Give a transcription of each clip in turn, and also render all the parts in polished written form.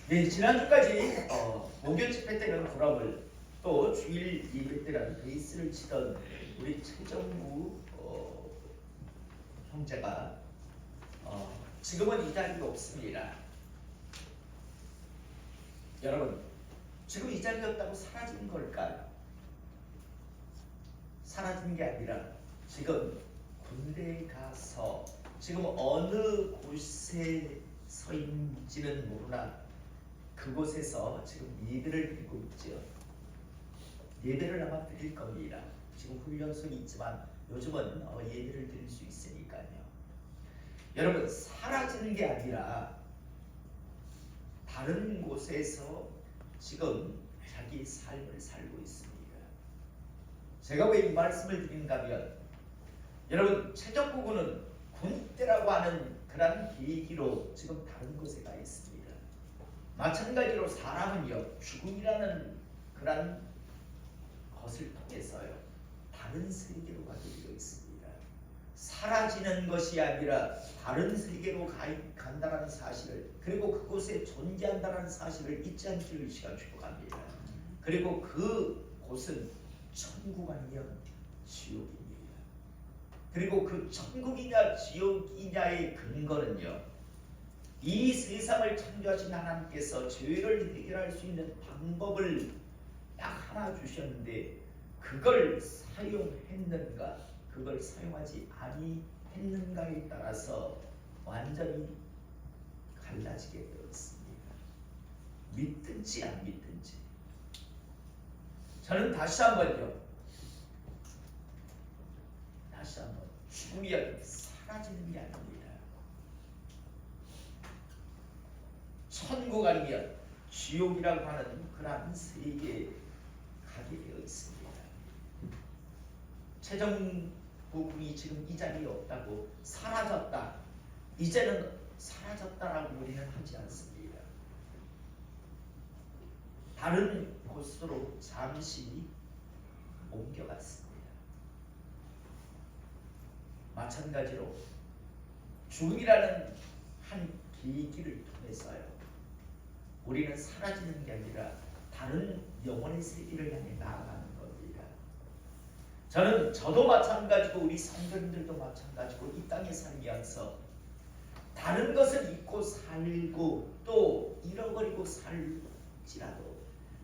네, 지난주까지 목요 집회 때는 드럼을 또 주일 예배 때는 베이스를 치던 우리 최정구 형제가 지금은 이 자리가 없습니다. 여러분, 지금 이 자리가 없다고 사라진 걸까요? 사라진 게 아니라 지금 군대에 가서 지금 어느 곳에 서 있는지는 모르나 그곳에서 지금 예배를 드리고 있죠. 예배를 아마 드릴 겁니다. 지금 훈련소에 있지만 요즘은 예배를 드릴 수 있으니까요. 여러분, 사라지는 게 아니라 다른 곳에서 지금 자기 삶을 살고 있습니다. 제가 왜 이 말씀을 드린다면 여러분, 최정구 군은 군대라고 하는 그런 계기로 지금 다른 곳에 가 있습니다. 마찬가지로 사람은요, 죽음이라는 그런 것을 통해서요, 다른 세계로 가게 되어 있습니다. 사라지는 것이 아니라 다른 세계로 간다는 사실을, 그리고 그곳에 존재한다는 사실을 잊지 않기를 시간 축복합니다. 그리고 그 곳은 천국 아니면 지옥입니다. 그리고 그 천국이냐 지옥이냐의 근거는요, 이 세상을 창조하신 하나님께서 죄를 해결할 수 있는 방법을 딱 하나 주셨는데 그걸 사용했는가, 그걸 사용하지 아니했는가에 따라서 완전히 갈라지게 되어 있습니다. 믿든지 안 믿든지. 저는 다시 한번 죽음이 사라지는 게 아닙니다. 천국 아니면 지옥이라고 하는 그러한 세계에 가게 되어 있습니다. 최정구 군이 지금 이 자리에 없다고 사라졌다, 이제는 사라졌다라고 우리는 하지 않습니다. 다른 곳으로 잠시 옮겨갔습니다. 마찬가지로 죽음이라는 한 계기를 통해서요, 우리는 사라지는 게 아니라 다른 영혼의 세계를 향해 나아가는 겁니다. 저도 마찬가지고 우리 성도님들도 마찬가지고 이 땅에 살면서 다른 것을 잊고 살고 또 잃어버리고 살지라도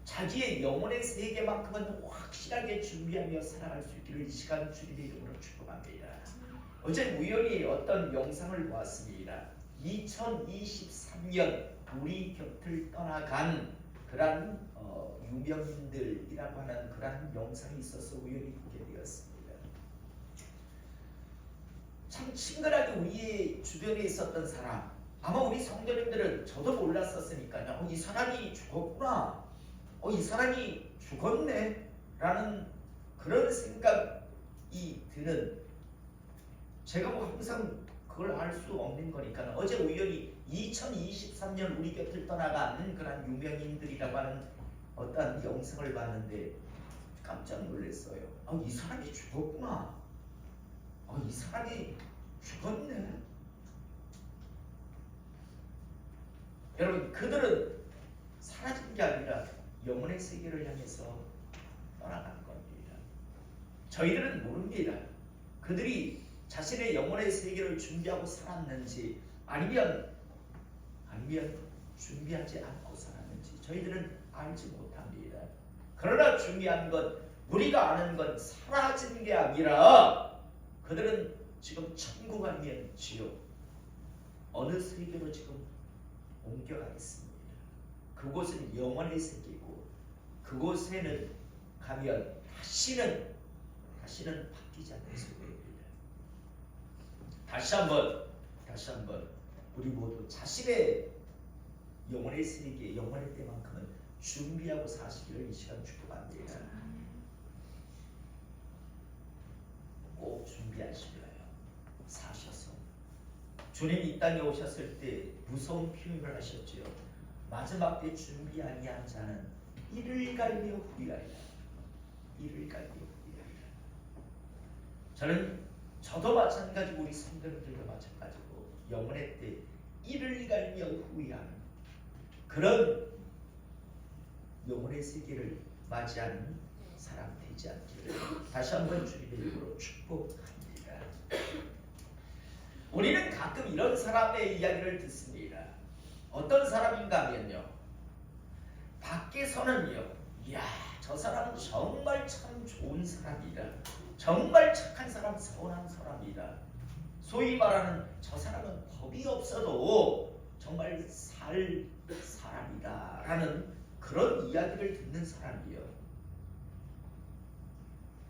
자기의 영혼의 세계만큼은 확실하게 준비하며 살아갈 수 있기를 이 시간 주님의 이름으로 축복합니다. 어제 우연히 어떤 영상을 보았습니다. 2023년 우리 곁을 떠나간 그런 유명인들이라고 하는 그런 영상이 있어서 우연히 보게 되었습니다. 참 친근하게 우리의 주변에 있었던 사람, 아마 우리 성도님들은 저도 몰랐었으니까요, 이 사람이 죽었구나, 이 사람이 죽었네 라는 그런 생각이 드는, 제가 뭐 항상 그걸 알 수 없는 거니까 어제 우연히 2023년 우리 곁을 떠나간 그런 유명인들이라고 하는 어떤 영상을 봤는데 깜짝 놀랐어요. 이 사람이 죽었구나, 이 사람이 죽었네. 여러분, 그들은 사라진 게 아니라 영혼의 세계를 향해서 떠나간 겁니다. 저희들은 모릅니다. 그들이 자신의 영혼의 세계를 준비하고 살았는지 아니면 준비하지 않고 살았는지 저희들은 알지 못합니다. 그러나 중요한 건, 우리가 아는 건 사라지는 게 아니라 그들은 지금 천국 아니면 지옥, 어느 세계로 지금 옮겨가 있습니다. 그곳은 영혼의 세계고 그곳에는 가면 다시는 바뀌지 않는 세계입니다. 다시 한번 우리 모두 자신의 영혼의 세계, 영혼의 때만큼은 준비하고 사시기를 이 시간 축복합니다. 꼭 준비하시고요. 사셔서 주님이 이 땅에 오셨을 때 무서운 표현을 하셨지요. 마지막 때 준비 아니한 자는 이를 갈며 후리하리라. 이를 갈며 후리하리라. 저도 마찬가지고 우리 성도님들도 마찬가지고 영혼의 때 이를 갈며 후회하는 그런 영혼의 세계를 맞이하는 사람 되지 않기를 다시 한번 주님의 이름으로 축복합니다. 우리는 가끔 이런 사람의 이야기를 듣습니다. 어떤 사람인가 하면요, 밖에서는요, 이야, 저 사람은 정말 참 좋은 사람이다, 정말 착한 사람, 선한 사람이다, 소위 말하는 저 사람은 법이 없어도 정말 살 사람이다 라는 그런 이야기를 듣는 사람이요,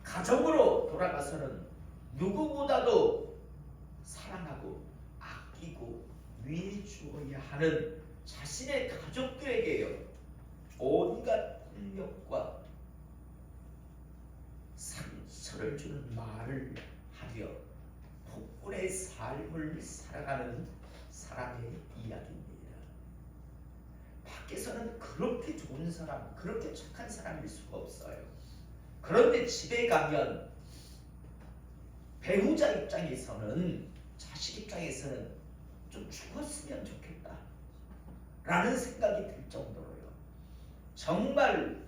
가정으로 돌아가서는 누구보다도 사랑하고 아끼고 위해 주어야 하는 자신의 가족들에게요, 온갖 폭력과 상처를 주는 말을 하며 폭군의 삶을 살아가는 사람의 이야기입니다. 밖에서는 그렇게 좋은 사람, 그렇게 착한 사람일 수가 없어요. 그런데 집에 가면 배우자 입장에서는, 자식 입장에서는 좀 죽었으면 좋겠다 라는 생각이 들 정도로요, 정말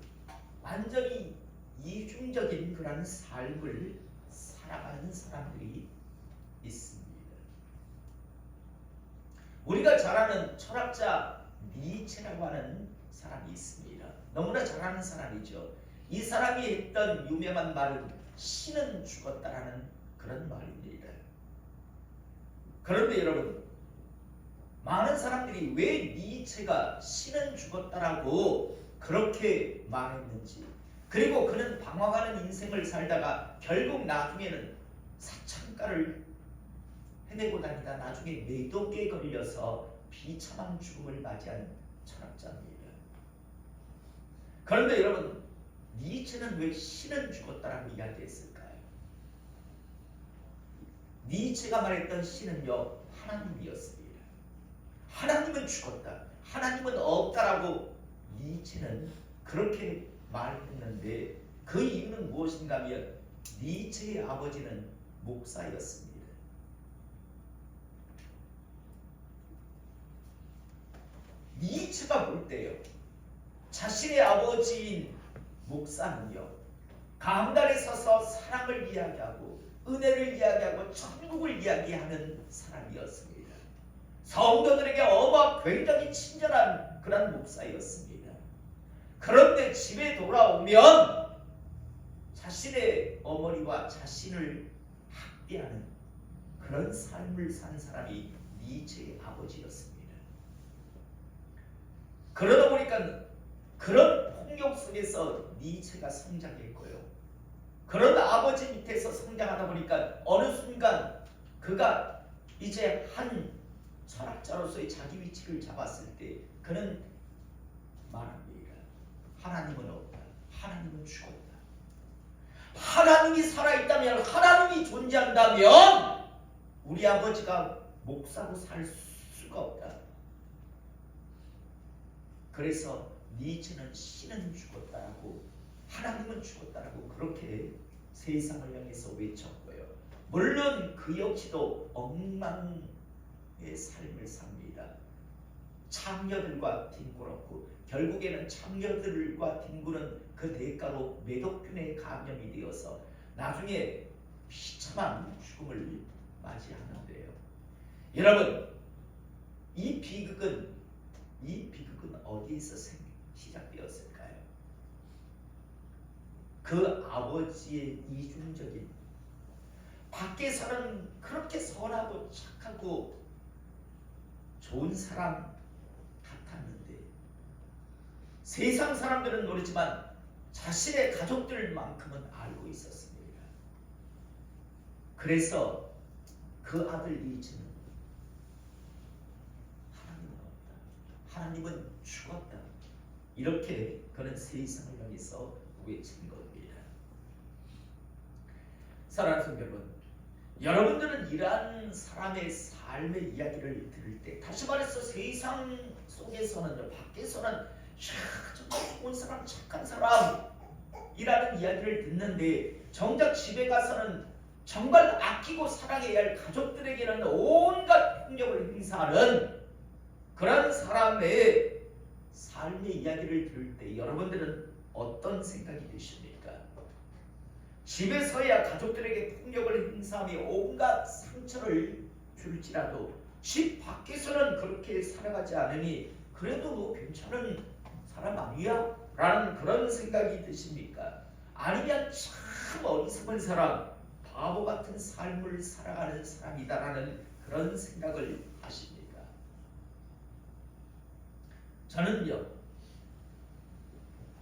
완전히 이중적인 그런 삶을 살아가는 사람들이 있습니다. 우리가 잘 아는 철학자 니체라고 하는 사람이 있습니다. 너무나 잘 아는 사람이죠. 이 사람이 했던 유명한 말은 신은 죽었다라는 그런 말입니다. 그런데 여러분, 많은 사람들이 왜 니체가 신은 죽었다라고 그렇게 말했는지, 그리고 그는 방황하는 인생을 살다가 결국 나중에는 사창가를 헤매고 다니다 나중에 매독에 걸려서 비참한 죽음을 맞이한 철학자입니다. 그런데 여러분, 니체는 왜 신은 죽었다라고 이야기했을까요? 니체가 말했던 신은요, 하나님이었습니다. 하나님은 죽었다, 하나님은 없다라고 니체는 그렇게 말했는데, 그 이유는 무엇인가 하면 니체의 아버지는 목사였습니다. 니체가 볼 때요, 자신의 아버지인 목사는요, 강단에 서서 사랑을 이야기하고 은혜를 이야기하고 천국을 이야기하는 사람이었습니다. 성도들에게 굉장히 친절한 그런 목사였습니다. 그런데 집에 돌아오면 자신의 어머니와 자신을 학대하는 그런 삶을 산 사람이 니체의 아버지였습니다. 그러다 보니까 그런 폭력 속에서 니체가 성장했고요, 그런 아버지 밑에서 성장하다 보니까 어느 순간 그가 이제 한 철학자로서의 자기 위치를 잡았을 때 그는 말합니다. 하나님은 없다, 하나님은 죽었다, 하나님이 살아있다면, 하나님이 존재한다면 우리 아버지가 목사로 살 수가 없다. 그래서 니체는 신은 죽었다라고, 하나님은 죽었다라고 그렇게 세상을 향해서 외쳤고요. 물론 그 역시도 엉망의 삶을 삽니다. 창녀들과 뒹굴었고, 결국에는 창녀들과 뒹구는 그 대가로 매독균에 감염이 되어서 나중에 비참한 죽음을 맞이하는데요. 여러분, 이 비극은 어디에서 시작되었을까요? 그 아버지의 이중적인, 밖에서는 그렇게 선하고 착하고 좋은 사람 같았는데 세상 사람들은 모르지만 자신의 가족들만큼은 알고 있었습니다. 그래서 그 아들 니체는 하나님은 없다, 하나님은 죽었다, 이렇게 그는 세상을 향해서 외친 겁니다. 사랑하는 성도 여러분, 여러분들은 이러한 사람의 삶의 이야기를 들을 때, 다시 말해서 세상 속에서는, 밖에서는 정말 좋은 사람, 착한 사람이라는 이야기를 듣는데, 정작 집에 가서는 정말 아끼고 사랑해야 할 가족들에게는 온갖 폭력을 행사하는 그런 사람의 삶의 이야기를 들을 때 여러분들은 어떤 생각이 드십니까? 집에서야 가족들에게 폭력을 행사하며 온갖 상처를 줄지라도 집 밖에서는 그렇게 살아가지 않으니 그래도 뭐 괜찮은 사람 아니야? 라는 그런 생각이 드십니까? 아니면 참 어리석은 사람, 바보 같은 삶을 살아가는 사람이다라는 그런 생각을 하십니까? 저는요,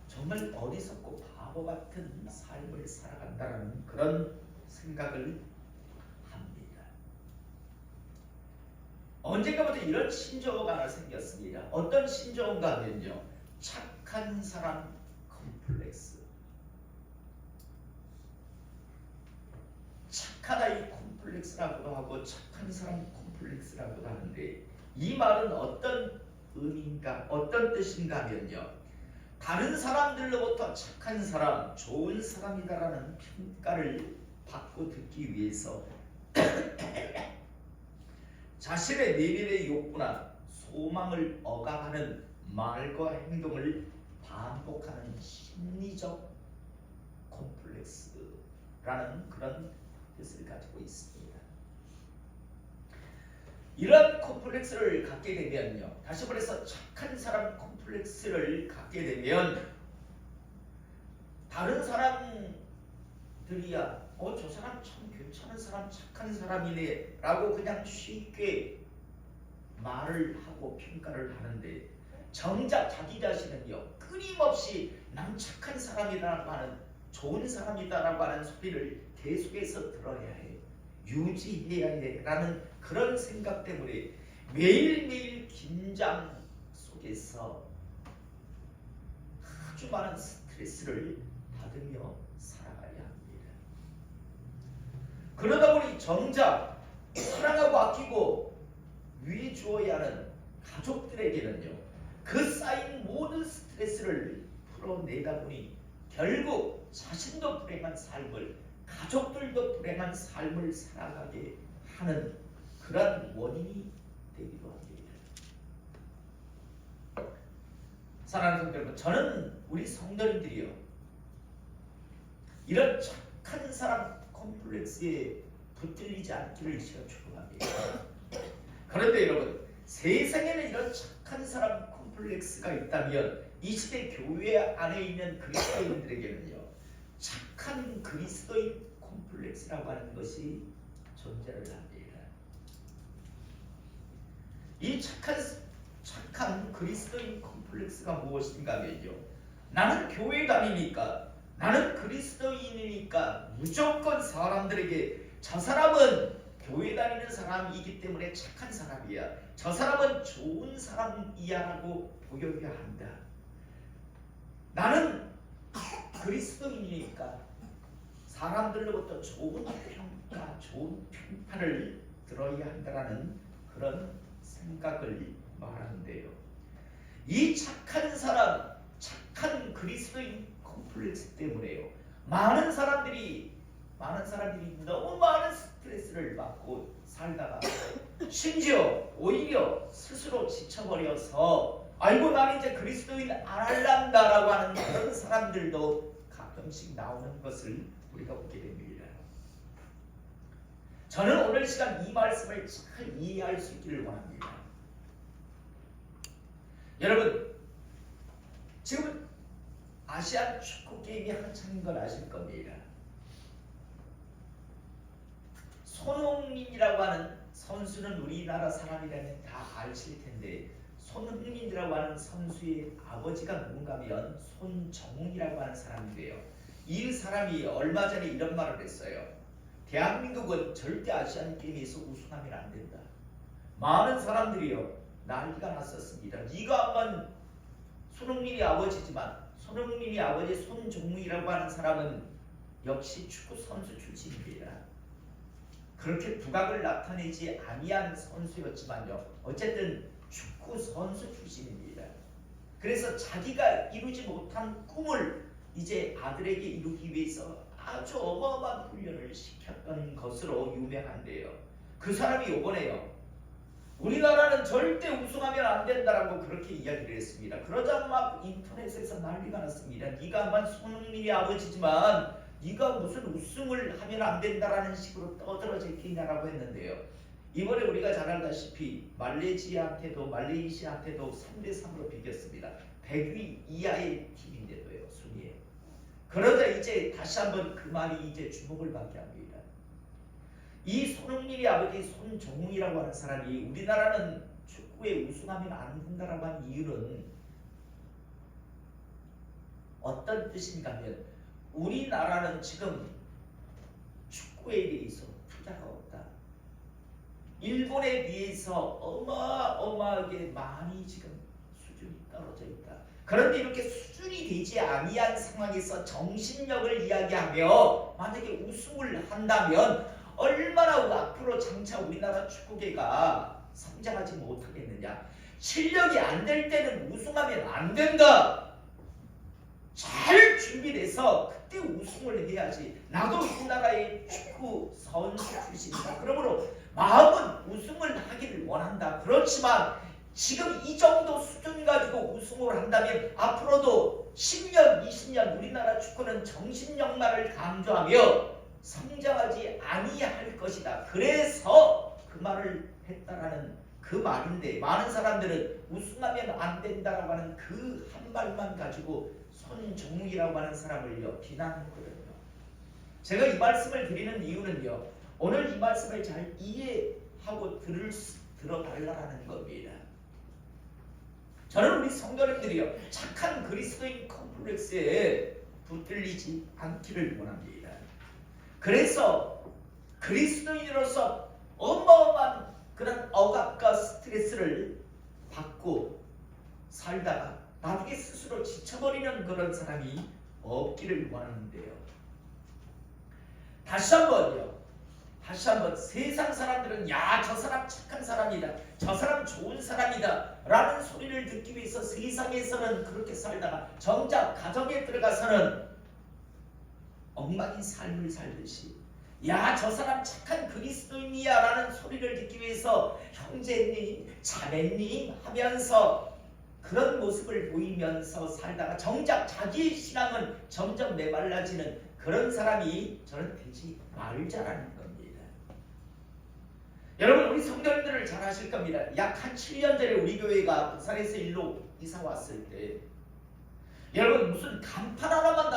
정말 어리석고 바보 같은 삶을 살아간다는 그런 생각을 합니다. 언젠가부터 이런 신조어가 하나 생겼습니다. 어떤 신조어인가 하면요, 착한 사람 컴플렉스. 착하다 이 컴플렉스라고도 하고 착한 사람 컴플렉스라고도 하는데, 이 말은 어떤 의미인가, 어떤 뜻인가 하면요, 다른 사람들로부터 착한 사람, 좋은 사람이다라는 평가를 받고 듣기 위해서 자신의 내면의 욕구나 소망을 억압하는 말과 행동을 반복하는 심리적 콤플렉스라는 그런 뜻을 가지고 있습니다. 이런 콤플렉스를 갖게 되면요, 다시 말해서 착한 사람 콤플렉스를 갖게 되면 다른 사람들이야 저 사람 참 괜찮은 사람, 착한 사람이네 라고 그냥 쉽게 말을 하고 평가를 하는데, 정작 자기 자신은요 끊임없이 난 착한 사람이라고 하는, 좋은 사람이다라고 하는 소리를 계속해서 들어야 해, 유지해야 해 라는 그런 생각 때문에 매일매일 긴장 속에서 아주 많은 스트레스를 받으며 살아가야 합니다. 그러다 보니 정작 사랑하고 아끼고 위주어야 하는 가족들에게는요, 그 쌓인 모든 스트레스를 풀어내다 보니 결국 자신도 불행한 삶을, 가족들도 불행한 삶을 살아가게 하는 그런 원인이 되기도 합니다. 사랑하는 성도 여러분, 저는 우리 성도님들이요, 이런 착한 사람 콤플렉스에 붙들리지 않기를 제가 축복합니다. 그런데 여러분, 세상에는 이런 착한 사람 콤플렉스가 있다면 이 시대 교회 안에 있는 그리스도인들에게는요, 착한 그리스도인 콤플렉스라고 하는 것이 존재를 합니다. 이 착한 그리스도인 콤플렉스가 무엇인가 하면요, 나는 교회 다니니까, 나는 그리스도인이니까 무조건 사람들에게 저 사람은 교회 다니는 사람이기 때문에 착한 사람이야, 저 사람은 좋은 사람이야 라고 보여야 한다. 나는 그리스도인이니까 사람들로부터 좋은 평가, 좋은 평판을 들어야 한다라는 그런 생각을 말하는데요, 이 착한 사람, 착한 그리스도인 콤플렉스 때문에요, 많은 사람들이 너무 많은 스트레스를 받고 살다가 심지어 오히려 스스로 지쳐버려서 아이고 나는 이제 그리스도인 안 할란다라고 하는 그런 사람들도 가끔씩 나오는 것을 우리가 보게 됩니다. 저는 오늘 시간 이 말씀을 잘 이해할 수 있기를 원합니다. 여러분, 지금 아시안 축구 게임이 한창인 걸 아실 겁니다. 손흥민이라고 하는 선수는 우리나라 사람이라면 다 아실 텐데, 손흥민이라고 하는 선수의 아버지가 누군가면 손정웅이라고 하는 사람인데요, 이 사람이 얼마 전에 이런 말을 했어요. 대한민국은 절대 아시안 게임에서 우승하면 안 된다. 많은 사람들이요 난리가 났었습니다. 네가 한번 손흥민이 아버지지만 손흥민이 아버지 손정웅이라고 하는 사람은 역시 축구 선수 출신입니다. 그렇게 두각을 나타내지 아니한 선수였지만요, 어쨌든 축구 선수 출신입니다. 그래서 자기가 이루지 못한 꿈을 이제 아들에게 이루기 위해서 아주 어마어마한 훈련을 시켰던 것으로 유명한데요, 그 사람이 이번에요 우리나라는 절대 우승하면 안 된다라고 그렇게 이야기를 했습니다. 그러자 막 인터넷에서 난리가 났습니다. 네가 만 손흥민이 아버지지만 네가 무슨 우승을 하면 안 된다라는 식으로 떠들어져 있겠냐라고 했는데요. 이번에 우리가 잘 알다시피 말레이시아한테도 3대3으로 비겼습니다. 100위 이하의 팀인데도요. 순위에. 그러자 이제 다시 한번 그 말이 이제 주목을 받게 합니다. 이 손흥민의 아버지 손정웅이라고 하는 사람이 우리나라는 축구에 우승하면 안 된다라고 한 이유는 어떤 뜻인가 하면 우리나라는 지금 축구에 대해서 투자가 없다. 일본에 비해서 어마어마하게 많이 지금 수준이 떨어져 있다. 그런데 이렇게 수준이 되지 아니한 상황에서 정신력을 이야기하며 만약에 우승을 한다면 얼마나 앞으로 장차 우리나라 축구계가 성장하지 못하겠느냐. 실력이 안 될 때는 우승하면 안 된다. 잘 준비돼서 그때 우승을 해야지. 나도 우리나라의 축구 선수 출신이다. 그러므로 마음은 우승을 하기를 원한다. 그렇지만 지금 이 정도 수준 가지고 우승을 한다면 앞으로도 10년, 20년 우리나라 축구는 정신력만을 강조하며 성장하지 아니할 것이다. 그래서 그 말을 했다라는 그 말인데 많은 사람들은 우승하면 안 된다라고 하는 그 한 말만 가지고 손정웅이라고 하는 사람을요 비난했거든요. 제가 이 말씀을 드리는 이유는요. 오늘 이 말씀을 잘 이해하고 들어달라는 겁니다. 저는 우리 성도님들이요 착한 그리스도인 컴플렉스에 붙들리지 않기를 원합니다. 그래서 그리스도인으로서 어마어마한 그런 억압과 스트레스를 받고 살다가 나중에 스스로 지쳐버리는 그런 사람이 없기를 원하는데요. 다시 한번 세상 사람들은 야, 저 사람 착한 사람이다, 저 사람 좋은 사람이다 라는 소리를 듣기 위해서 세상에서는 그렇게 살다가 정작 가정에 들어가서는 엉망인 삶을 살듯이 야, 저 사람 착한 그리스도인이야 라는 소리를 듣기 위해서 형제님, 자매님 하면서 그런 모습을 보이면서 살다가 정작 자기의 신앙은 점점 메말라지는 그런 사람이 저는 되지 말자라는 겁니다. 여러분, 우리 성도님들을 잘 아실 겁니다. 약 한 7년 전에 우리 교회가 부산에서 일로 이사 왔을 때 여러분 무슨 간판 하나만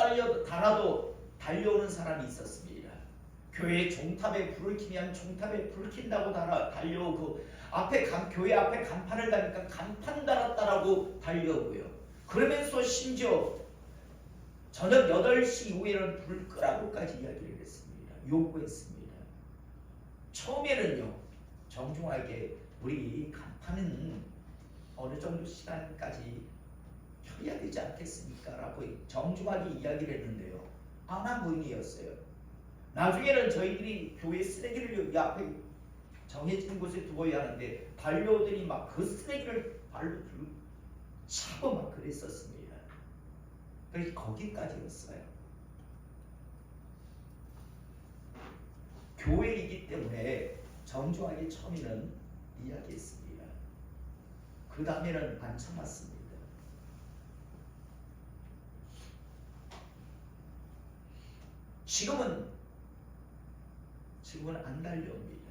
달아도 달려오는 사람이 있었습니다. 교회 종탑에 불을 켜면 종탑에 불 킨다고 달려오고 교회 앞에 간판을 다니까 간판 달았다라고 달려오고요. 그러면서 심지어 저녁 8시 이후에는 불 끄라고까지 이야기를 했습니다. 요구했습니다. 처음에는요. 정중하게 우리 간판은 어느 정도 시간까지 켜야 되지 않겠습니까? 라고 정중하게 이야기를 했는데요. 안 한 분이었어요. 나중에는 저희들이 교회 쓰레기를 앞에 정해진 곳에 두어야 하는데 달려오더니 막 그 쓰레기를 발로 차고 막 그랬었습니다. 그래서 거기까지였어요. 교회이기 때문에 정중하게 처음에는 이야기했습니다. 그 다음에는 안 참았습니다. 지금은 안 달려옵니다.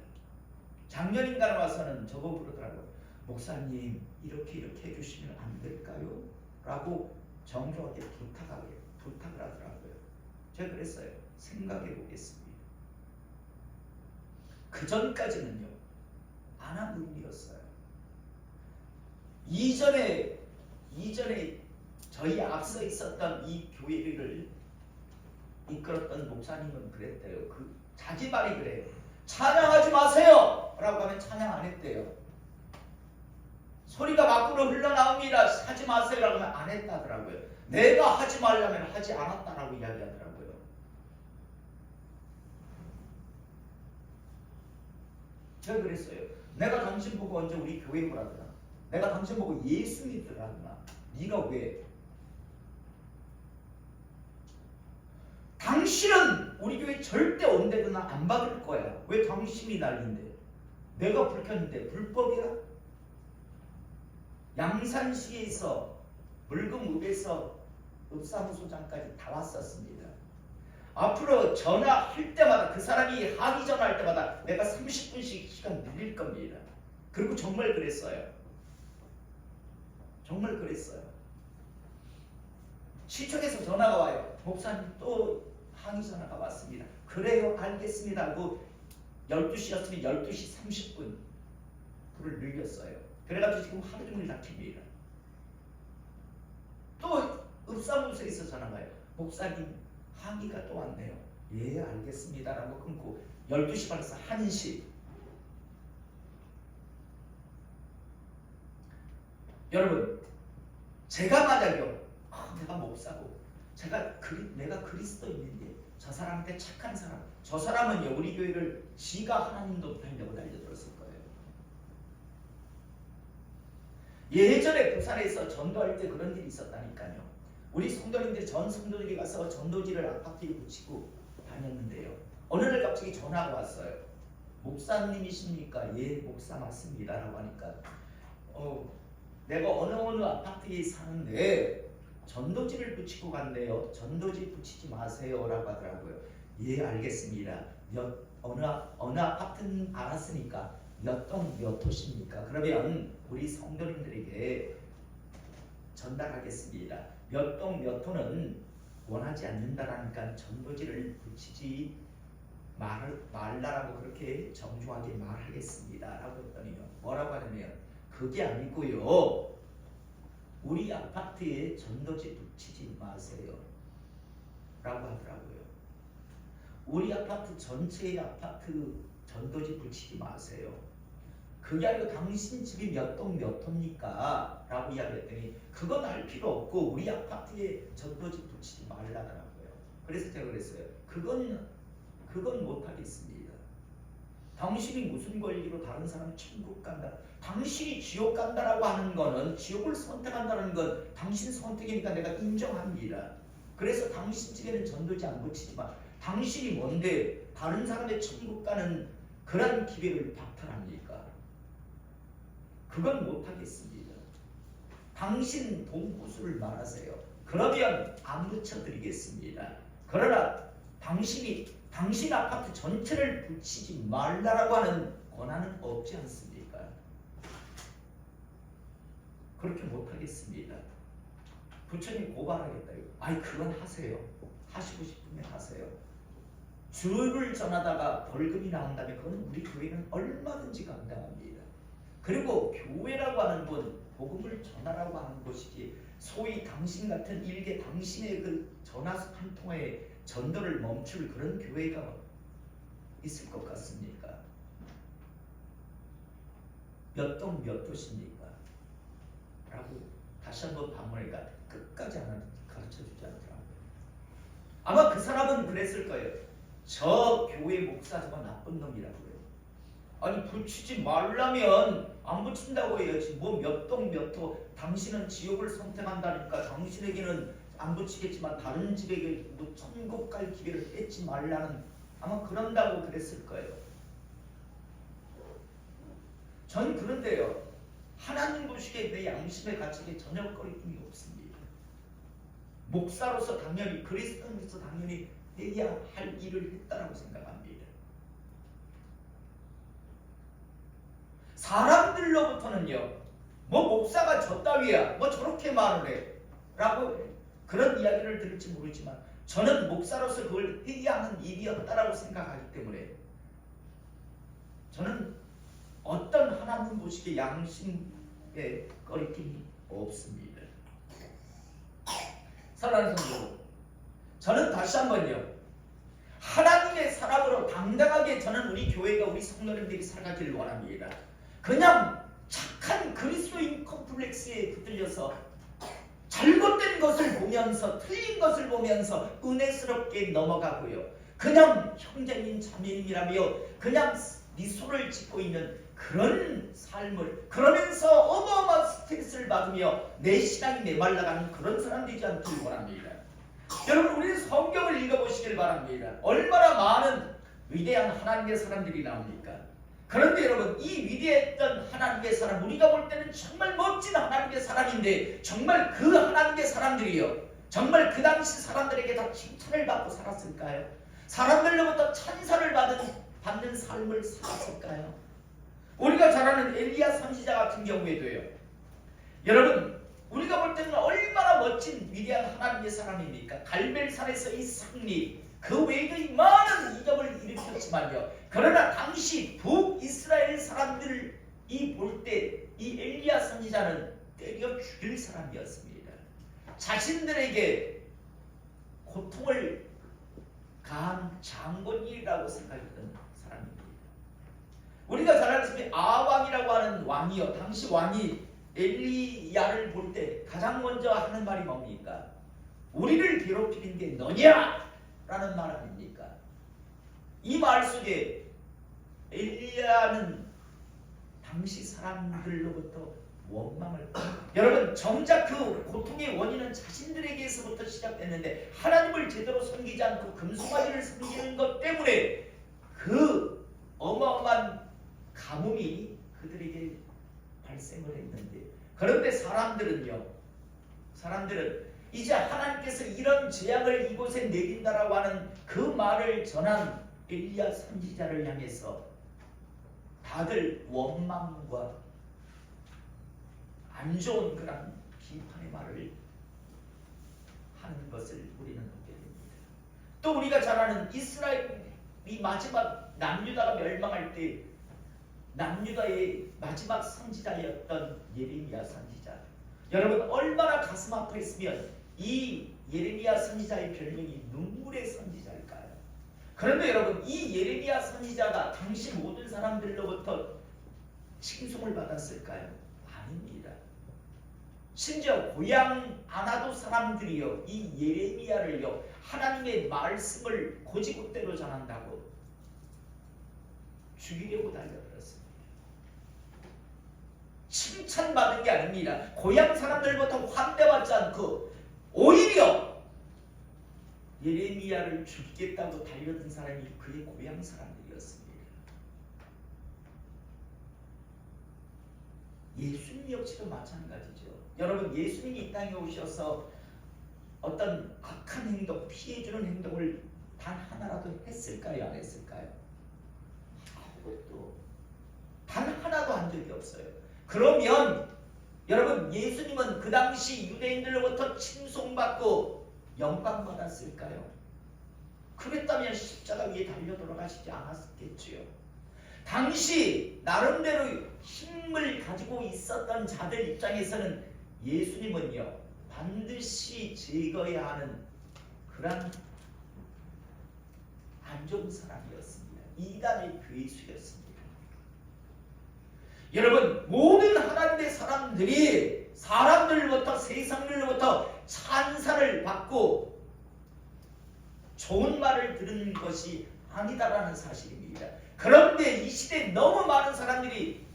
작년인가 와서는 저보고 그러더라고요. 목사님 이렇게 해주시면 안 될까요? 라고 정중하게 부탁을 하더라고요. 제가 그랬어요. 생각해 보겠습니다. 그 전까지는요. 안 한 분이었어요. 이전에 저희 앞서 있었던 이 교회를 이끌었던 목사님은 그랬대요. 자기 말이 그래요. 찬양하지 마세요! 라고 하면 찬양 안 했대요. 소리가 밖으로 흘러나옵니다. 하지 마세요! 라고 하면 안 했다더라고요. 내가 하지 말라면 하지 않았다라고 이야기하더라고요. 제가 그랬어요. 내가 당신 보고 언제 우리 교회 오라더라. 내가 당신 보고 예수 믿으라더라. 네가 왜? 당신은 우리 교회 절대 온데도나 안 받을 거야. 왜 당신이 난리인데? 내가 불 켰는데 불법이야? 양산시에서 물금읍에서 읍사무소장까지 다 왔었습니다. 앞으로 전화할 때마다 그 사람이 항의 전화할 때마다 내가 30분씩 시간 늘릴 겁니다. 그리고 정말 그랬어요. 정말 그랬어요. 시청에서 전화가 와요. 목사님 또 항의 전화가 왔습니다. 그래요, 알겠습니다 하고 12시였으면 12시 30분 불을 늘렸어요. 그래가지고 지금 하루 종일 다 킵니다. 또 읍사무소에서 전화가 와요. 목사님 항의가 또 왔네요. 예, 알겠습니다 라고 끊고 12시 반에서 1시. 여러분, 제가 만약요 내가 목사고 내가 그리스도인인데 저 사람한테 착한 사람, 저 사람은요 우리 교회를 지가 하나님도 못한다고 알려들었을 거예요. 예전에 부산에서 전도할 때 그런 일이 있었다니까요. 우리 성도님들이 전 성도들이 가서 전도지를 아파트에 붙이고 다녔는데요. 어느 날 갑자기 전화가 왔어요. 목사님이십니까? 예, 목사 맞습니다 라고 하니까 내가 어느 아파트에 사는데 전도지를 붙이고 간대요. 전도지 붙이지 마세요 라고 하더라고요. 예, 알겠습니다. 어느 아파트는 알았으니까 몇 동 몇 호십니까? 그러면 우리 성도님들에게 전달하겠습니다. 몇 동 몇 호는 원하지 않는다라니까 전도지를 붙이지 말라라고 그렇게 정중하게 말하겠습니다 라고 했더니요. 뭐라고 하냐면 그게 아니고요. 우리 아파트에 전도지 붙이지 마세요 라고 하더라고요. 우리 아파트 전체의 아파트 전도지 붙이지 마세요. 그게 아니고 당신 집이 몇 동 몇 호입니까? 라고 이야기했더니 그건 알 필요 없고 우리 아파트에 전도지 붙이지 말라더라고요. 그래서 제가 그랬어요. 그건 못하겠습니다. 당신이 무슨 권리로 다른 사람 천국 간다. 당신이 지옥 간다라고 하는 거는 지옥을 선택한다는 건 당신 선택이니까 내가 인정합니다. 그래서 당신 집에는 전도지 안 붙이지만 당신이 뭔데 다른 사람의 천국 가는 그런 기회를 박탈합니까? 그건 못하겠습니다. 당신 동부수를 말하세요. 그러면 안 붙여드리겠습니다. 그러나 당신 아파트 전체를 붙이지 말라라고 하는 권한은 없지 않습니까? 그렇게 못하겠습니다. 부처님 고발하겠다. 아니 그건 하세요. 하시고 싶으면 하세요. 주를 전하다가 벌금이 나온다면 그건 우리 교회는 얼마든지 감당합니다. 그리고 교회라고 하는 건 복음을 전하라고 하는 것이지 소위 당신 같은 일개 당신의 그 전화 한 통에 전도를 멈출 그런 교회가 있을 것 같습니까? 몇 동 몇 도십니까? 라고 다시 한번 반문하니까 끝까지 가르쳐주지 않더라고요. 아마 그 사람은 그랬을 거예요. 저 교회 목사 저거 나쁜 놈이라고요. 아니 붙이지 말라면 안 붙인다고 해야지. 뭐 몇 동 몇 호 당신은 지옥을 선택한다니까 당신에게는 안 붙이겠지만 다른 집에게 뭐 천국 갈 기회를 뺏지 말라는 아마 그런다고 그랬을 거예요. 전 그런데요. 하나님 보시기에 내 양심의 가책에 전혀 꺼림이 없습니다. 목사로서 당연히 그리스도인으로서 당연히 해야 할 일을 했다라고 생각합니다. 사람들로부터는요. 뭐 목사가 저 따위야 뭐 저렇게 말을 해 라고 그런 이야기를 들을지 모르지만 저는 목사로서 그걸 해야 하는 일이었다라고 생각하기 때문에 저는 어떤 하나님 보시기에 양심에 꺼리낌이 없습니다. 사랑하는 성도, 저는 다시 한번요. 하나님의 사람으로 당당하게 저는 우리 교회가 우리 성도님들이 살아가기를 원합니다. 그냥 착한 그리스도인 컴플렉스에 붙들려서 잘못된 것을 보면서 틀린 것을 보면서 은혜스럽게 넘어가고요. 그냥 형제님 자매님이라며 그냥 미소를 짓고 있는 그런 삶을 그러면서 어마어마한 스트레스를 받으며 내 신앙이 메말라가는 그런 사람 되지 않기를 원합니다. 여러분 우리는 성경을 읽어보시길 바랍니다. 얼마나 많은 위대한 하나님의 사람들이 나옵니까? 그런데 여러분, 이 위대했던 하나님의 사람, 우리가 볼 때는 정말 멋진 하나님의 사람인데 정말 그 하나님의 사람들이요, 정말 그 당시 사람들에게 다 칭찬을 받고 살았을까요? 사람들로부터 찬사를 받는 삶을 살았을까요? 우리가 잘 아는 엘리야 선지자 같은 경우에도요, 여러분, 우리가 볼 때는 얼마나 멋진 위대한 하나님의 사람입니까? 갈멜산에서의 승리, 그 외에도 많은 이적을 일으켰지만요, 그러나 당시 북이스라엘 사람들이 볼 때 이 엘리야 선지자는 때려 죽일 사람이었습니다. 자신들에게 고통을 가한 장본인이라고 생각했던 사람입니다. 우리가 잘 알다시피 아왕이라고 하는 왕이요, 당시 왕이 엘리야를 볼 때 가장 먼저 하는 말이 뭡니까? 우리를 괴롭히는 게 너냐? 라는 말 아닙니까? 이 말 속에 엘리야는 당시 사람들로부터 원망을, 여러분, 정작 그 고통의 원인은 자신들에게서부터 시작됐는데 하나님을 제대로 섬기지 않고 금송아지를 섬기는 것 때문에 그 어마어마한 가뭄이 그들에게 발생을 했는데, 그런데 사람들은 이제 하나님께서 이런 재앙을 이곳에 내린다라고 하는 그 말을 전한 엘리야 선지자를 향해서 다들 원망과 안 좋은 그런 비판의 말을 하는 것을 우리는 보게 됩니다. 또 우리가 잘 아는 이스라엘이 마지막 남유다가 멸망할 때 남유다의 마지막 선지자였던 예레미야 선지자, 여러분, 얼마나 가슴 아파했으면 이 예레미야 선지자의 별명이 눈물의 선지자일까요? 그런데 여러분, 이 예레미야 선지자가 당시 모든 사람들로부터 칭송을 받았을까요? 아닙니다. 심지어 고향 아나도 사람들이요, 이 예레미야를요, 하나님의 말씀을 고지고대로 전한다고 죽이려고 달려들었습니다. 칭찬받은 게 아닙니다. 고향 사람들부터 환대받지 않고 오히려 예레미야를 죽이겠다고 달려든 사람이 그의 고향 사람들이었습니다. 예수님 역시도 마찬가지죠. 여러분, 예수님이 이 땅에 오셔서 어떤 악한 행동, 피해주는 행동을 단 하나라도 했을까요? 안 했을까요? 아무것도, 단 하나도 한 적이 없어요. 그러면 여러분, 예수님은 그 당시 유대인들로부터 칭송받고 영광받았을까요? 그랬다면 십자가 위에 달려 돌아가시지 않았겠지요. 당시 나름대로 힘을 가지고 있었던 자들 입장에서는 예수님은요, 반드시 제거해야 하는 그런 안 좋은 사람이었습니다. 이단의 괴수였습니다. 여러분, 모든 하나님의 사람들이 사람들로부터, 세상들로부터 찬사를 받고 좋은 말을 들은 것이 아니다라는 사실입니다. 그런데 이 시대에 너무 많은 사람들이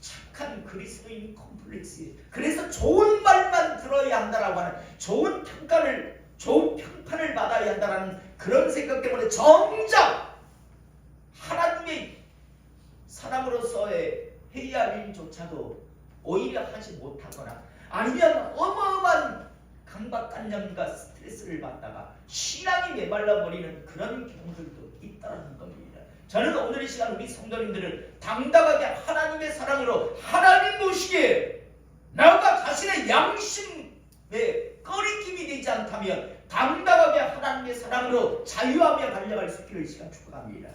착한 그리스도인 컴플렉스, 그래서 좋은 말만 들어야 한다라고 하는, 좋은 평판을 받아야 한다라는 그런 생각 때문에 정작 하나님의 사람으로서의 해야 할 일조차도 오히려 하지 못하거나, 아니면 어마어마한 강박관념과 스트레스를 받다가 신앙이 메말라 버리는 그런 경우들도 있다는 겁니다. 저는 오늘 이 시간 우리 성도님들을 당당하게 하나님의 사랑으로 하나님 모시기에 나가 자신의 양심에 꺼리낌이 되지 않다면 당당하게 하나님의 사랑으로 자유하며 달려갈 수 있기를 시간 축복합니다.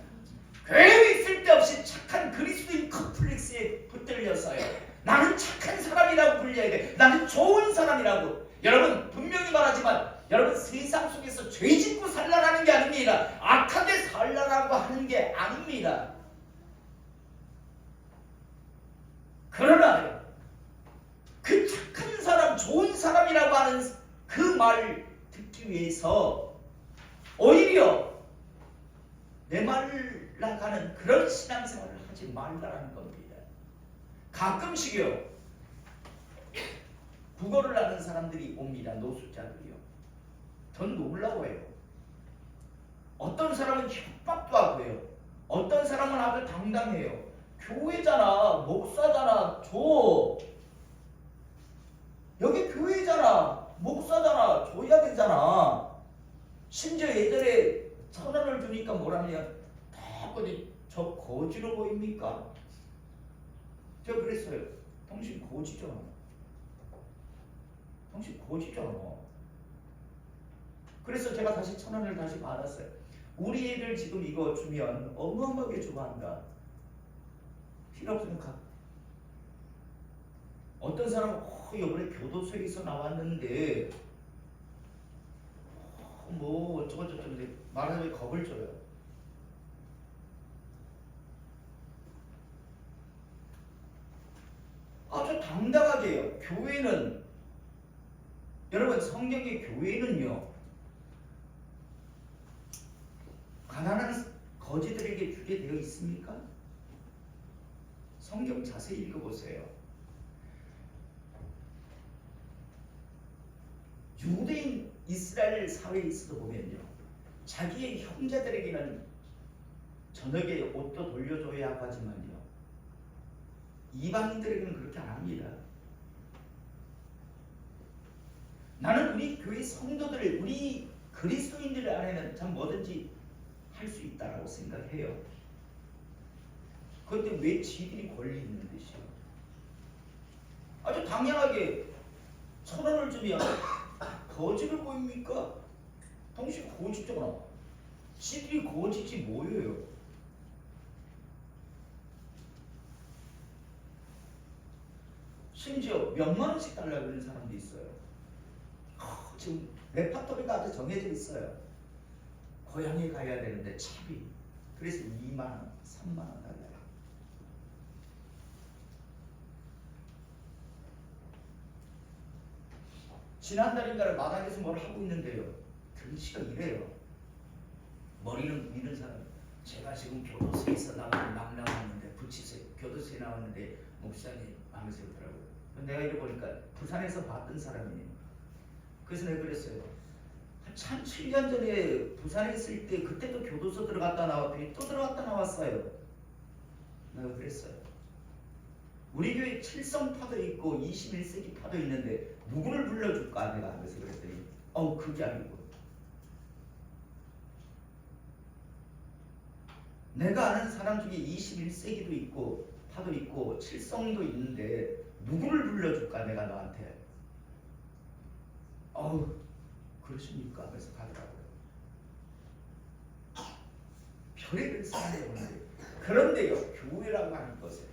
괜히 쓸데없이 착한 그리스도인 컴플렉스에 붙들려서요, 나는 착한 사람이라고 불려야 돼, 나는 좋은 사람이라고. 여러분, 분명히 말하지만 여러분, 세상 속에서 죄 짓고 살라라는 게 아닙니다. 악하게 살라라고 하는 게 아닙니다. 그러나 그 착한 사람, 좋은 사람이라고 하는 그 말 듣기 위해서 오히려 메말라가는 그런 신앙생활을 하지 말라는 겁니다. 가끔씩요, 국어를 하는 사람들이 옵니다. 노숙자들이요. 더 놀라워요. 어떤 사람은 협박도 하고요, 어떤 사람은 아주 당당해요. 교회잖아, 목사잖아, 줘. 여기 교회잖아, 목사잖아, 줘야 되잖아. 심지어 예전에 1,000원을 주니까 뭐라면 저 거지로 보입니까? 제가 그랬어요. 당신 거지잖아. 당신 거지잖아. 그래서 제가 다시 1,000원을 다시 받았어요. 우리 애들 지금 이거 주면 어마어마하게 좋아한다. 필요 없으면 가. 어떤 사람은 이번에 교도소에서 나왔는데 뭐 어쩌고저쩌고 말하자면 겁을 줘요. 아주 당당하게 해요. 교회는, 여러분 성경의 교회는요, 가난한 거지들에게 주게 되어 있습니까? 성경 자세히 읽어보세요. 유대인 이스라엘 사회에 있어도 보면요, 자기의 형제들에게는 저녁에 옷도 돌려줘야 하지만요, 이방인들에게는 그렇게 안 합니다. 나는 우리 교회 성도들, 우리 그리스도인들 안에는 참 뭐든지 할 수 있다라고 생각해요. 그런데 왜 지들이 권리 있는 듯이요? 아주 당연하게 1,000원을 주면 거지를 보입니까? 당신 거지잖아. 지들이 거지지 뭐예요? 심지어 몇만 원씩 달라고 하는 사람도 있어요. 지금 레파토리가 아주 정해져 있어요. 고향에 가야 되는데 차비. 그래서 2만 원, 3만 원 달라요. 지난달인가를 마당에서 뭘 하고 있는데요, 등치가 이래요. 머리는 미는 사람. 제가 지금 교도소에서 막 나왔는데, 부치세 교도소에 나왔는데 목사님 하면서 그러더라고요. 내가 이래 보니까 부산에서 봤던 사람이에요. 그래서 내가 그랬어요. 한 7년 전에 부산에 있을 때 그때도 교도소 들어갔다 나왔더니 또 들어갔다 나왔어요. 내가 그랬어요. 우리 교회 칠성파도 있고 21세기 파도 있는데 누구를 불러줄까 내가 하면서 그랬더니 그게 아니고, 내가 아는 사람 중에 21세기도 있고 파도 있고 칠성도 있는데 누구를 불러줄까 내가 너한테. 그러십니까? 하면서 가더라고요. 별의별 사람이 오는데, 그런데요, 교회라고 하는 것에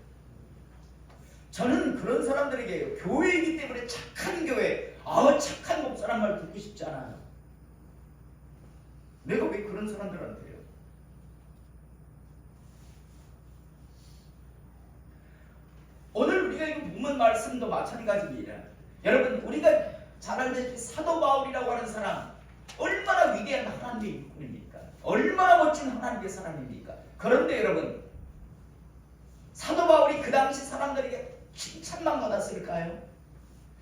저는 그런 사람들에게 교회이기 때문에 착한 교회, 착한 목사란 말 듣고 싶지 않아요. 내가 왜 그런 사람들한테요? 오늘 우리가 이거 본문 말씀도 마찬가지입니다. 여러분, 우리가 잘 알다시피 사도 바울이라고 하는 사람, 얼마나 위대한 하나님의 일꾼입니까? 얼마나 멋진 하나님의 사람입니까? 그런데 여러분, 사도 바울이 그 당시 사람들에게 칭찬만 받았을까요?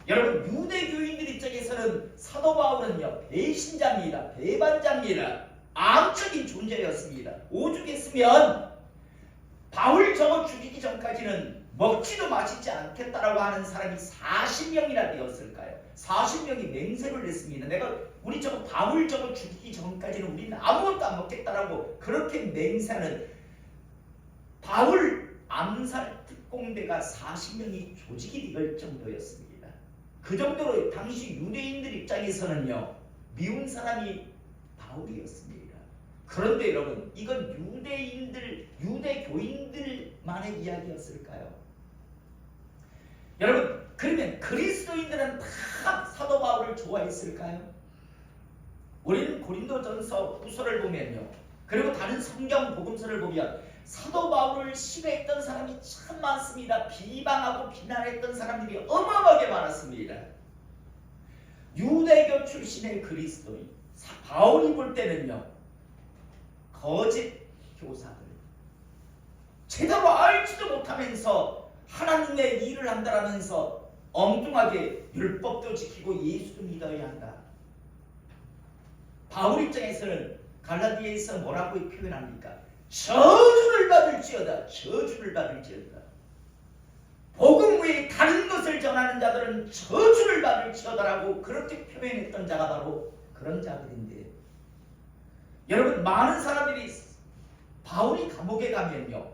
여러분, 유대교인들 입장에서는 사도 바울은요, 배신자입니다. 배반자입니다. 암적인 존재였습니다. 오죽했으면 바울 저거 죽이기 전까지는 먹지도 마시지 않겠다라고 하는 사람이 40명이나 되었을까요? 40명이 맹세를 했습니다. 우리 저거 바울 저거 죽이기 전까지는 우리는 아무것도 안 먹겠다라고 그렇게 맹세하는 바울 암살 특공대가 40명이 조직이 될 정도였습니다. 그 정도로 당시 유대인들 입장에서는요, 미운 사람이 바울이었습니다. 그런데 여러분, 이건 유대교인들만의 이야기였을까요? 여러분, 그러면 그리스도인들은 다 사도 바울을 좋아했을까요? 우리는 고린도전서 후서를 보면요, 그리고 다른 성경 복음서를 보면 사도 바울을 싫어했던 사람이 참 많습니다. 비방하고 비난했던 사람들이 어마어마하게 많았습니다. 유대교 출신의 그리스도인 바울이 볼 때는요, 거짓 교사들, 제대로 알지도 못하면서 하나님의 일을 한다라면서 엉뚱하게 율법도 지키고 예수도 믿어야 한다. 바울 입장에서는 갈라디아에서 뭐라고 표현합니까? 저주를 받을지어다. 저주를 받을지어다. 복음 외에 다른 것을 전하는 자들은 저주를 받을지어다라고 그렇게 표현했던 자가 바로 그런 자들인데, 여러분, 많은 사람들이 바울이 감옥에 가면요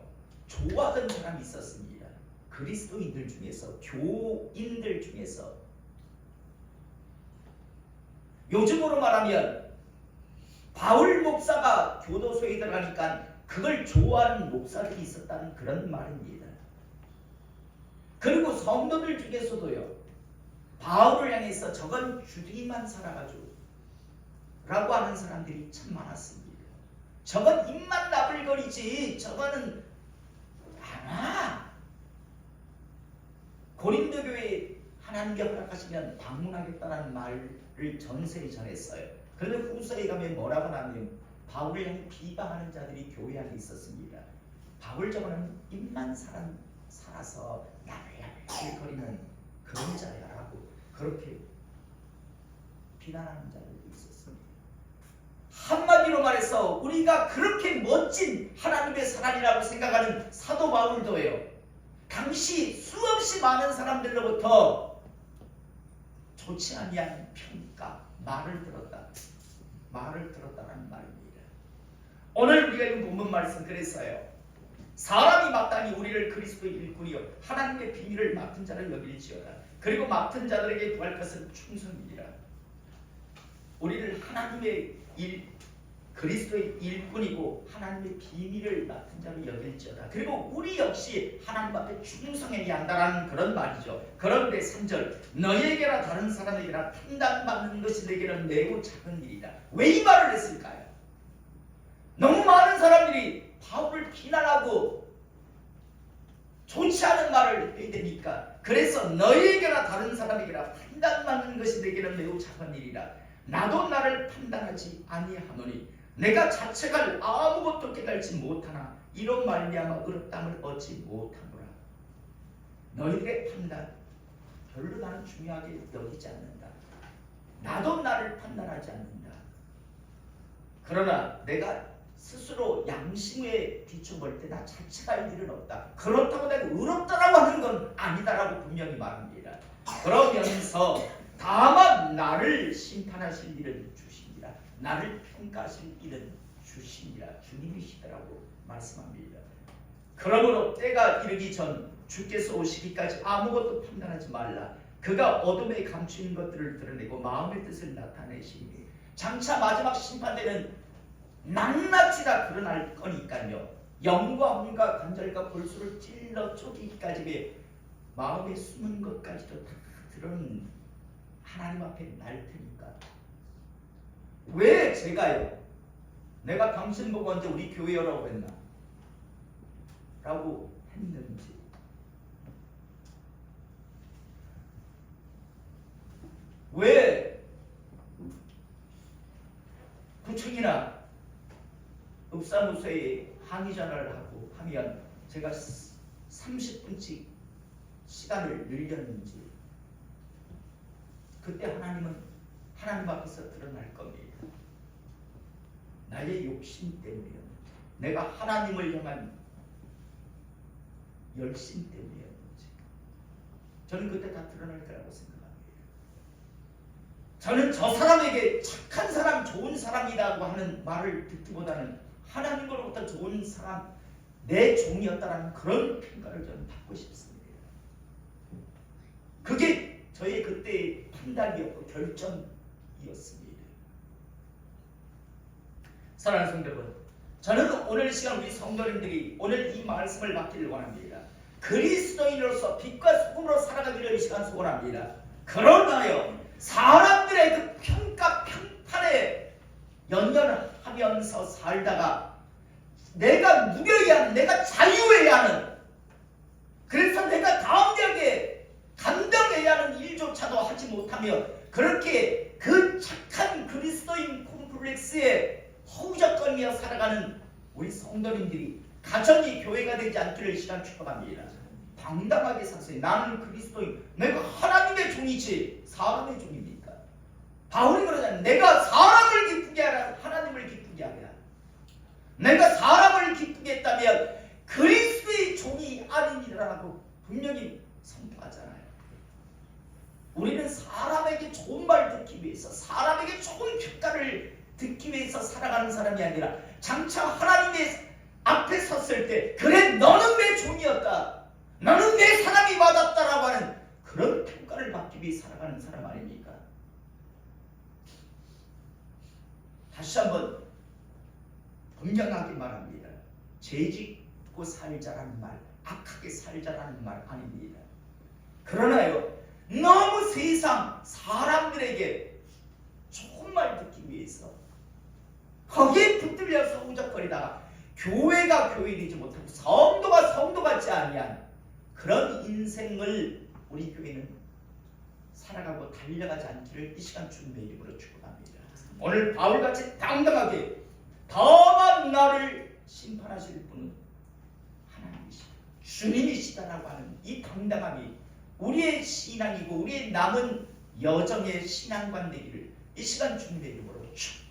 좋아하던 사람이 있었습니다. 그리스도인들 중에서, 교인들 중에서. 요즘으로 말하면 바울 목사가 교도소에 들어가니까 그걸 좋아하는 목사들이 있었다는 그런 말입니다. 그리고 성도들 중에서도요, 바울을 향해서 저건 주둥이만 살아가지고 라고 하는 사람들이 참 많았습니다. 저건 입만 나불거리지 저거는 아마 고린도 교회에 하나님께 허락하시면 방문하겠다는 말을 전세에 전했어요. 그런데 후서에 가면 뭐라고 하냐면 바울을 향해 비방하는 자들이 교회 안에 있었습니다. 바울 저거는 입만 살아서 나불나불거리는 그런 자야라고 그렇게 비난하는 자들도 있었습니다. 한마디로 말해서 우리가 그렇게 멋진 하나님의 사람이라고 생각하는 사도 바울도요, 당시 수없이 많은 사람들로부터 좋지 아니한 평가, 말을 들었다는 말입니다. 오늘 우리가 읽은 본문 말씀 그랬어요. 사람이 마땅히 우리를 그리스도의 일꾼이요 하나님의 비밀을 맡은 자를 여길지어다. 그리고 맡은 자들에게 구할 것은 충성이니라. 우리를 하나님의 그리스도의 일꾼이고 하나님의 비밀을 맡은 자로 여길지어다. 그리고 우리 역시 하나님 앞에 충성해야 한다는 그런 말이죠. 그런데 3절, 너희에게나 다른 사람에게나 판단받는 것이 내게는 매우 작은 일이다. 왜 이 말을 했을까요? 너무 많은 사람들이 바울을 비난하고 좋지 않은 말을 해야 되니까, 그래서 너희에게나 다른 사람에게나 판단받는 것이 내게는 매우 작은 일이라. 나도 나를 판단하지 아니하노니 내가 자책할 아무것도 깨달지 못하나 이런 말미암아 의롭다함을 얻지 못하노라. 너희들의 판단 별로 나는 중요하게 여기지 않는다. 나도 나를 판단하지 않는다. 그러나 내가 스스로 양심에 비춰볼 때 나 자책할 일은 없다. 그렇다고 내가 의롭다라고 하는 건 아니다라고 분명히 말합니다. 그러면서 다만 나를 심판하실 일은 주시니라. 나를 평가하실 일은 주시니라. 주님이시더라고 말씀합니다. 그러므로 때가 이르기 전 주께서 오시기까지 아무것도 판단하지 말라. 그가 어둠에 감추인 것들을 드러내고 마음의 뜻을 나타내시니 장차 마지막 심판대는 낱낱이 다 드러날 거니까요. 영과 혼과 관절과 골수를 찔러 쪼개기까지 마음에 숨은 것까지도 다 드러낸 하나님 앞에 날 테니까. 왜 제가요, 내가 당신 보고 언제 우리 교회 오라고 했나 라고 했는지, 왜 구청이나 읍사무소에 항의 전화를 하고 하면 제가 30분씩 시간을 늘렸는지, 그때 하나님은 하나님 앞에서 드러날 겁니다. 나의 욕심 때문이었는지, 내가 하나님을 향한 열심 때문이었는지, 저는 그때 다 드러날 거라고 생각합니다. 저는 저 사람에게 착한 사람, 좋은 사람이라고 하는 말을 듣기보다는 하나님으로부터 좋은 사람, 내 종이었다라는 그런 평가를 저는 받고 싶습니다. 그게 저의 그때의 판단이었고 결정이었습니다. 사랑하는 성도 여러분, 저는 오늘 시간 우리 성도님들이 오늘 이 말씀을 받기를 원합니다. 그리스도인으로서 빛과 소금으로 살아가기를 이 시간 소원합니다. 그러나요, 사람들의 그 평가 평판에 연연하면서 살다가 내가 누려야 하는, 내가 자유해야 하는, 그래서 내가 다음역에 감당해야 하는 일조차도 하지 못하며 그렇게 그 착한 그리스도인 콤플렉스에 허우적거리며 살아가는 우리 성도님들이 가정이 교회가 되지 않기를 시간 축복합니다. 당당하게 사세요. 나는 그리스도인, 내가 하나님의 종이지 사람의 종입니까? 바울이 그러잖아요. 내가 사람을 기쁘게 하라, 하나님을 기쁘게 하라. 내가 사람을 기쁘게 주겠다면 그리스도의 종이 아니니라고 분명히 선포하잖아요. 우리는 사람에게 좋은 말 듣기 위해서, 사람에게 좋은 평가를 듣기 위해서 살아가는 사람이 아니라 장차 하나님의 앞에 섰을 때 그래 너는 내 종이었다, 너는 내 사람이 맞았다라고 하는 그런 평가를 받기 위해 살아가는 사람 아닙니까? 다시 한번 분명하게 말합니다. 죄짓고 살자라는 말, 악하게 살자라는 말 아닙니다. 그러나요, 너무 세상 사람들에게 좋은 말 듣기 위해서 거기에 붙들려서 우적거리다가 교회가 교회되지 못하고 성도가 성도 같지 아니한 그런 인생을 우리 교회는 살아가고 달려가지 않기를 이 시간 주님의 이름으로 축복합니다. 오늘 바울같이 당당하게 다만 나를 심판하실 분은 하나님이시다, 주님이시다라고 하는 이 당당함이 우리의 신앙이고 우리의 남은 여정의 신앙관 되기를 이 시간 주님의 이름으로 축복합니다.